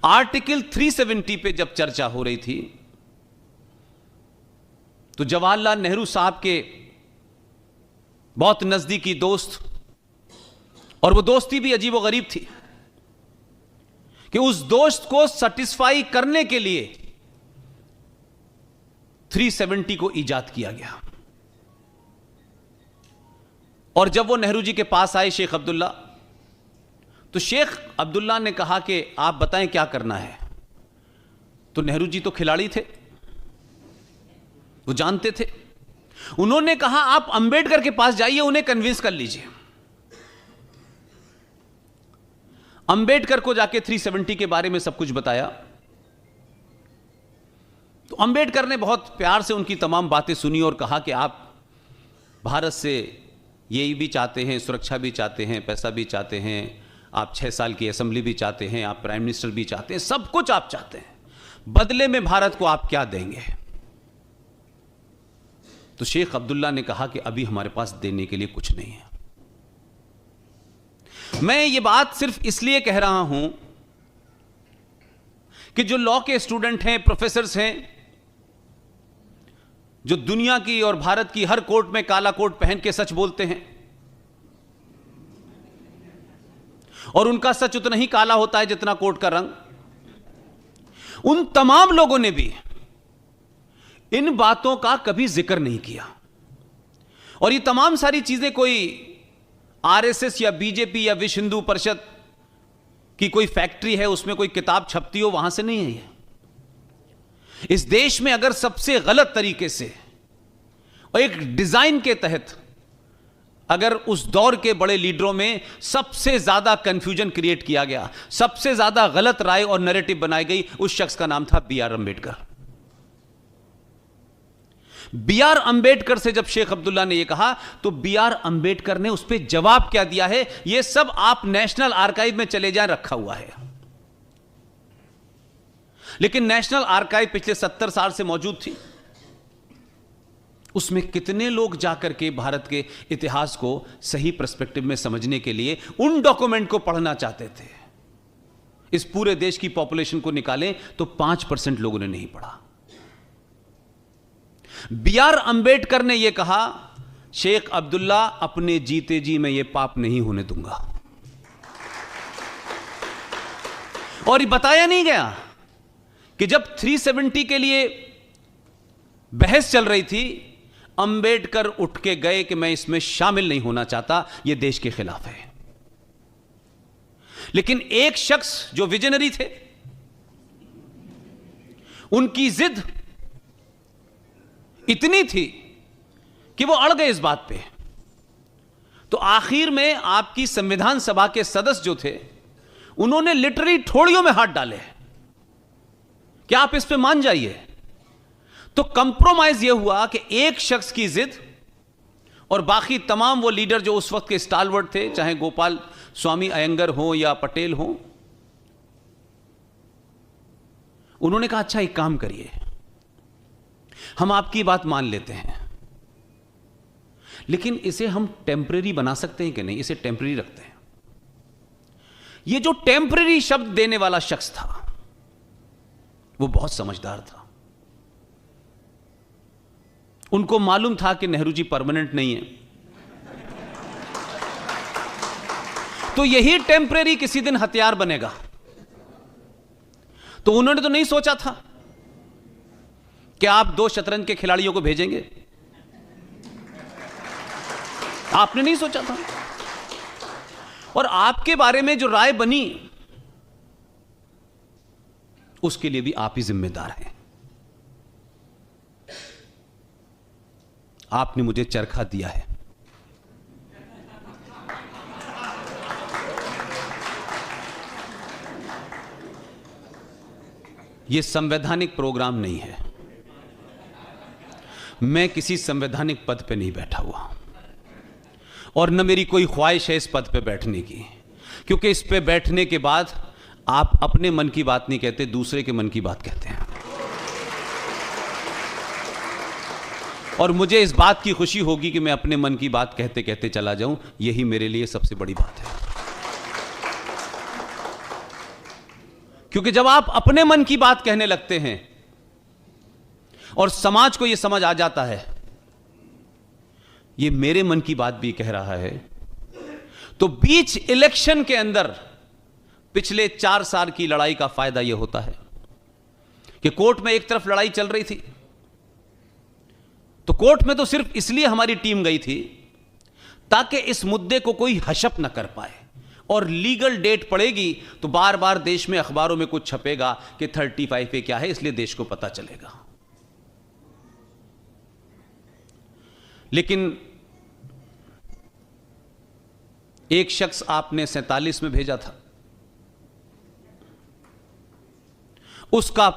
Article 370 पे जब चर्चा हो रही थी तो जवाहरलाल नेहरू साहब के बहुत नजदीकी दोस्त, और वो दोस्ती भी अजीबोगरीब थी कि उस दोस्त को सेटिस्फाई करने के लिए 370 को इजाद किया गया। और जब वो नेहरू जी के पास आए शेख अब्दुल्ला, तो शेख अब्दुल्ला ने कहा कि आप बताएं क्या करना है। तो नेहरू जी तो खिलाड़ी थे, वो जानते थे। उन्होंने कहा आप अंबेडकर के पास जाइए, उन्हें कन्विंस कर लीजिए। अंबेडकर को जाके 370 के बारे में सब कुछ बताया। तो अंबेडकर ने बहुत प्यार से उनकी तमाम बातें सुनी और कहा कि आप भारत से यही भी चाहते हैं, सुरक्षा भी चाहते हैं, पैसा भी चाहते हैं, आप 6 साल की असेंबली भी चाहते हैं, आप प्राइम मिनिस्टर भी चाहते हैं, सब कुछ आप चाहते हैं, बदले में भारत को आप क्या देंगे? तो शेख अब्दुल्ला ने कहा कि अभी हमारे पास देने के लिए कुछ नहीं है। मैं ये बात सिर्फ इसलिए कह रहा हूं कि जो लॉ के स्टूडेंट हैं, प्रोफेसर्स हैं, जो दुनिया की और भारत की हर कोर्ट में काला कोट पहन के सच बोलते हैं, और उनका सच उतना ही काला होता है जितना कोट का रंग, उन तमाम लोगों ने भी इन बातों का कभी जिक्र नहीं किया। और ये तमाम सारी चीजें कोई आरएसएस या बीजेपी या विश्व हिंदू परिषद की कोई फैक्ट्री है, उसमें कोई किताब छपती हो, वहां से नहीं है ये। इस देश में अगर सबसे गलत तरीके से और एक डिजाइन के तहत अगर उस दौर के बड़े लीडरों में सबसे ज्यादा कंफ्यूजन क्रिएट किया गया, सबसे ज्यादा गलत राय और नैरेटिव बनाई गई, उस शख्स का नाम था बी.आर. अंबेडकर। बी.आर. अंबेडकर से जब शेख अब्दुल्ला ने यह कहा तो बी.आर. अंबेडकर ने उस पर जवाब क्या दिया है, यह सब आप नेशनल आर्काइव में चले जाएं, रखा हुआ है। लेकिन नेशनल आर्काइव पिछले 70 साल से मौजूद थी। उसमें कितने लोग जाकर के भारत के इतिहास को सही पर्सपेक्टिव में समझने के लिए उन डॉक्यूमेंट को पढ़ना चाहते थे। इस पूरे देश की पॉपुलेशन को निकालें तो 5% लोगों ने नहीं पढ़ा। बी.आर. अंबेडकर ने यह कहा, शेख अब्दुल्ला अपने जीते जी मैं यह पाप नहीं होने दूंगा। और ये बताया नहीं गया कि जब 370 के लिए बहस चल रही थी, अंबेडकर उठ के गए कि मैं इसमें शामिल नहीं होना चाहता, यह देश के खिलाफ है। लेकिन एक शख्स जो विजनरी थे, उनकी जिद इतनी थी कि वो अड़ गए इस बात पे। तो आखिर में आपकी संविधान सभा के सदस्य जो थे, उन्होंने लिटरली ठोड़ियों में हाथ डाले कि आप इस पे मान जाइए। तो कंप्रोमाइज यह हुआ कि एक शख्स की जिद और बाकी तमाम वो लीडर जो उस वक्त के स्टालवर्ड थे, चाहे गोपाल स्वामी अयंगर हो या पटेल हो, उन्होंने कहा अच्छा एक काम करिए, हम आपकी बात मान लेते हैं, लेकिन इसे हम टेम्परेरी बना सकते हैं कि नहीं, इसे टेम्परेरी रखते हैं। ये जो टेम्परेरी शब्द देने वाला शख्स था वो बहुत समझदार था। उनको मालूम था कि नेहरू जी परमानेंट नहीं है, तो यही टेम्परेरी किसी दिन हथियार बनेगा। तो उन्होंने तो नहीं सोचा था कि आप 2 शतरंज के खिलाड़ियों को भेजेंगे, आपने नहीं सोचा था। और आपके बारे में जो राय बनी उसके लिए भी आप ही जिम्मेदार हैं। आपने मुझे चरखा दिया है, यह संवैधानिक प्रोग्राम नहीं है। मैं किसी संवैधानिक पद पे नहीं बैठा हुआ और न मेरी कोई ख्वाहिश है इस पद पे बैठने की, क्योंकि इस पे बैठने के बाद आप अपने मन की बात नहीं कहते, दूसरे के मन की बात कहते हैं। और मुझे इस बात की खुशी होगी कि मैं अपने मन की बात कहते कहते चला जाऊं, यही मेरे लिए सबसे बड़ी बात है। क्योंकि जब आप अपने मन की बात कहने लगते हैं और समाज को यह समझ आ जाता है ये मेरे मन की बात भी कह रहा है, तो बीच इलेक्शन के अंदर पिछले 4 साल की लड़ाई का फायदा यह होता है कि कोर्ट में एक तरफ लड़ाई चल रही थी, तो कोर्ट में तो सिर्फ इसलिए हमारी टीम गई थी ताकि इस मुद्दे को कोई हशप न कर पाए, और लीगल डेट पड़ेगी तो बार बार देश में अखबारों में कुछ छपेगा कि 35A क्या है, इसलिए देश को पता चलेगा। लेकिन एक शख्स आपने 47 में भेजा था, उसका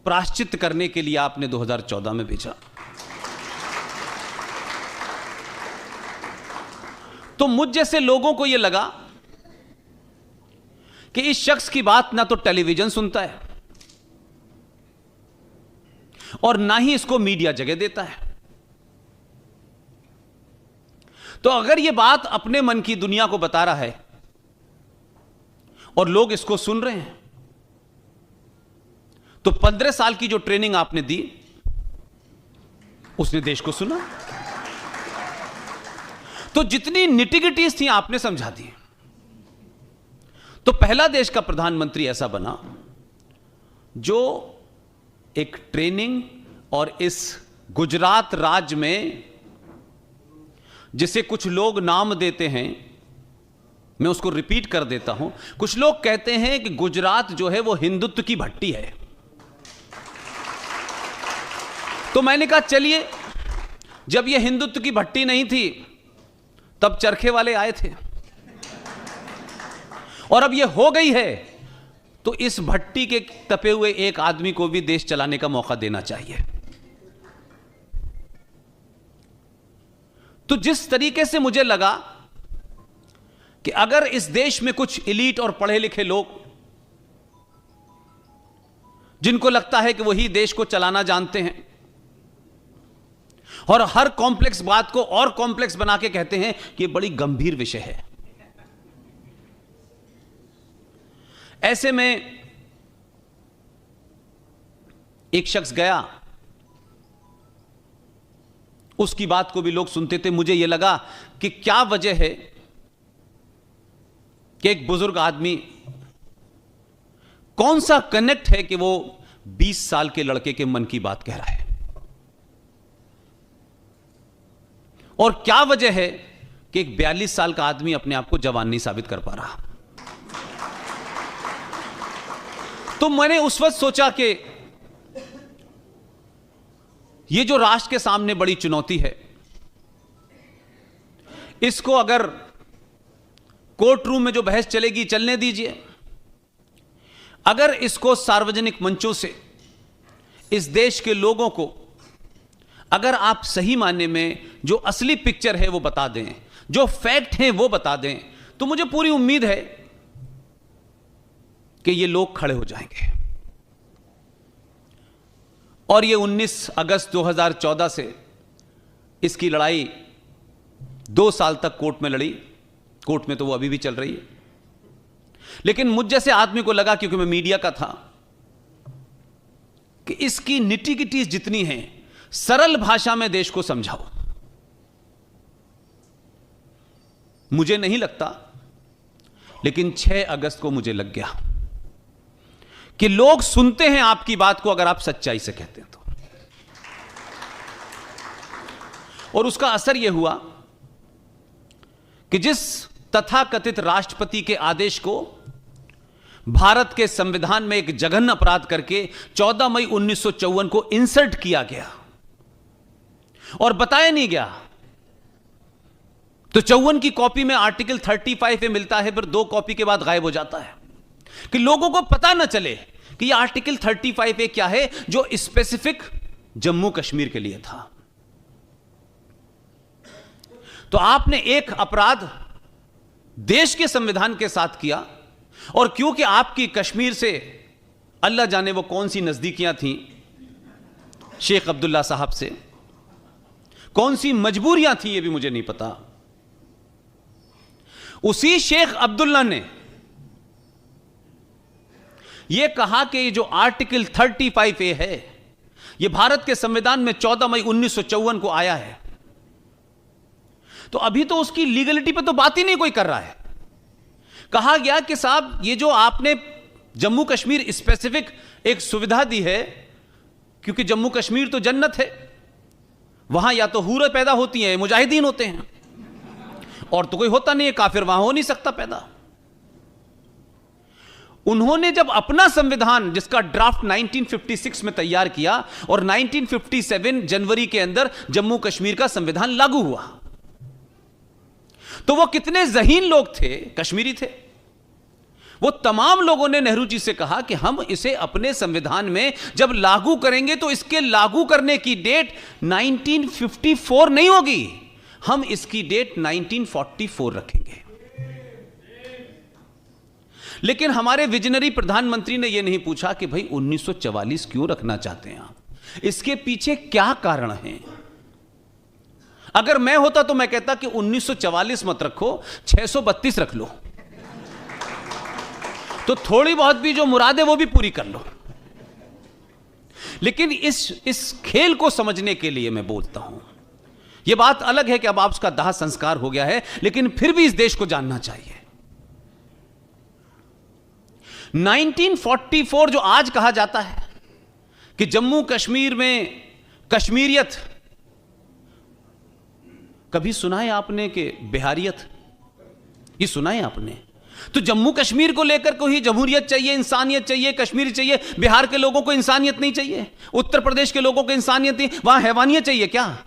प्रायश्चित करने के लिए आपने 2014 में भेजा। तो मुझ जैसे लोगों को यह लगा कि इस शख्स की बात ना तो टेलीविजन सुनता है और ना ही इसको मीडिया जगह देता है, तो अगर यह बात अपने मन की दुनिया को बता रहा है और लोग इसको सुन रहे हैं, तो 15 साल की जो ट्रेनिंग आपने दी उसने देश को सुना। तो जितनी निटिगिटीज थी आपने समझा दी। तो पहला देश का प्रधानमंत्री ऐसा बना जो एक ट्रेनिंग और इस गुजरात राज्य में जिसे कुछ लोग नाम देते हैं, मैं उसको रिपीट कर देता हूं, कुछ लोग कहते हैं कि गुजरात जो है वो हिंदुत्व की भट्टी है। तो मैंने कहा चलिए, जब ये हिंदुत्व की भट्टी नहीं थी तब चरखे वाले आए थे, और अब ये हो गई है तो इस भट्टी के तपे हुए एक आदमी को भी देश चलाने का मौका देना चाहिए। तो जिस तरीके से मुझे लगा कि अगर इस देश में कुछ एलीट और पढ़े लिखे लोग जिनको लगता है कि वही देश को चलाना जानते हैं और हर कॉम्प्लेक्स बात को और कॉम्प्लेक्स बना के कहते हैं कि बड़ी गंभीर विषय है, ऐसे में एक शख्स गया, उसकी बात को भी लोग सुनते थे। मुझे यह लगा कि क्या वजह है कि एक बुजुर्ग आदमी, कौन सा कनेक्ट है कि वो 20 साल के लड़के के मन की बात कह रहा है, और क्या वजह है कि एक 42 साल का आदमी अपने आप को जवान नहीं साबित कर पा रहा। तो मैंने उस वक्त सोचा कि ये जो राष्ट्र के सामने बड़ी चुनौती है, इसको अगर कोर्ट रूम में जो बहस चलेगी चलने दीजिए, अगर इसको सार्वजनिक मंचों से इस देश के लोगों को अगर आप सही मायने में जो असली पिक्चर है वो बता दें, जो फैक्ट हैं वो बता दें, तो मुझे पूरी उम्मीद है कि ये लोग खड़े हो जाएंगे। और ये 19 अगस्त 2014 से इसकी लड़ाई 2 साल तक कोर्ट में लड़ी, कोर्ट में तो वो अभी भी चल रही है। लेकिन मुझ जैसे आदमी को लगा, क्योंकि मैं मीडिया का था, कि इसकी निटिगिटीज जितनी हैं सरल भाषा में देश को समझाओ। मुझे नहीं लगता, लेकिन 6 अगस्त को मुझे लग गया कि लोग सुनते हैं आपकी बात को अगर आप सच्चाई से कहते हैं तो। और उसका असर यह हुआ कि जिस तथाकथित राष्ट्रपति के आदेश को भारत के संविधान में एक जघन्य अपराध करके 14 मई 1954 को इंसर्ट किया गया और बताया नहीं गया, तो 54 की कॉपी में आर्टिकल 35A मिलता है, फिर 2 कॉपी के बाद गायब हो जाता है, कि लोगों को पता ना चले कि यह आर्टिकल 35A क्या है जो स्पेसिफिक जम्मू कश्मीर के लिए था। तो आपने एक अपराध देश के संविधान के साथ किया, और क्योंकि आपकी कश्मीर से अल्लाह जाने वो कौन सी नजदीकियां थीं शेख अब्दुल्ला साहब से, कौन सी मजबूरियां थी ये भी मुझे नहीं पता। उसी शेख अब्दुल्ला ने यह कहा कि ये जो आर्टिकल 35A है, यह भारत के संविधान में 14 मई 1954 को आया है, तो अभी तो उसकी लीगलिटी पे तो बात ही नहीं कोई कर रहा है। कहा गया कि साहब ये जो आपने जम्मू कश्मीर स्पेसिफिक एक सुविधा दी है, क्योंकि जम्मू कश्मीर तो जन्नत है, वहां या तो हूरें पैदा होती हैं, मुजाहिदीन होते हैं, और तो कोई होता नहीं है, काफिर वहां हो नहीं सकता पैदा। उन्होंने जब अपना संविधान, जिसका ड्राफ्ट 1956 में तैयार किया, और 1957 जनवरी के अंदर जम्मू कश्मीर का संविधान लागू हुआ, तो वो कितने ज़हीन लोग थे, कश्मीरी थे, वो तमाम लोगों ने नेहरू जी से कहा कि हम इसे अपने संविधान में जब लागू करेंगे तो इसके लागू करने की डेट 1954 नहीं होगी, हम इसकी डेट 1944 रखेंगे। लेकिन हमारे विजनरी प्रधानमंत्री ने यह नहीं पूछा कि भाई 1944 क्यों रखना चाहते हैं आप, इसके पीछे क्या कारण है। अगर मैं होता तो मैं कहता कि 1944 मत रखो, 632 रख लो, तो थोड़ी बहुत भी जो मुराद है वो भी पूरी कर लो। लेकिन इस खेल को समझने के लिए मैं बोलता हूं, यह बात अलग है कि अब आपका दाह संस्कार हो गया है, लेकिन फिर भी इस देश को जानना चाहिए 1944 जो आज कहा जाता है कि जम्मू कश्मीर में कश्मीरियत, कभी सुना है आपने कि बिहारियत, ये सुना है आपने? तो जम्मू कश्मीर को लेकर को ही जमहूरियत चाहिए, इंसानियत चाहिए, कश्मीर चाहिए, बिहार के लोगों को इंसानियत नहीं चाहिए, उत्तर प्रदेश के लोगों को इंसानियत नहीं, वहां हैवानियत चाहिए क्या?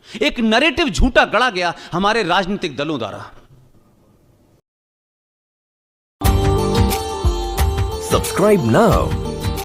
एक नैरेटिव झूठा गढ़ा गया हमारे राजनीतिक दलों द्वारा। Subscribe now